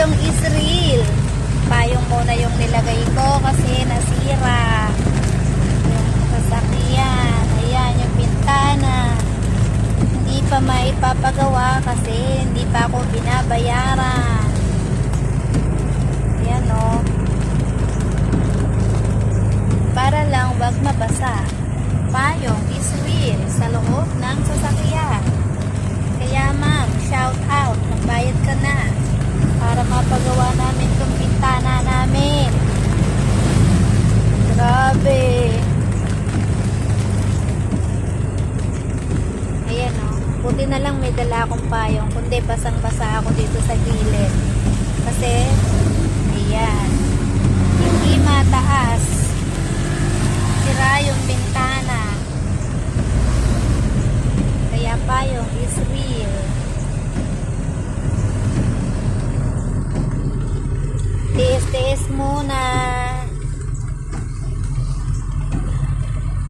payong is real. Payong muna yung nilagay ko kasi nasira yung sasakyan. Ayan yung bintana, hindi pa maipapagawa kasi hindi pa ako binabayaran. Ayan o, para lang wag mabasa. Payong is real sa loob ng sasakyan. Kaya ma'am, shout out, magbayad ka na para mapagawa namin itong bintana namin. Grabe. Ayan o, buti na lang may dala akong payong, kundi basang-basa ako dito sa gilid. Kasi, ayan, hindi mataas. Sira yung bintana.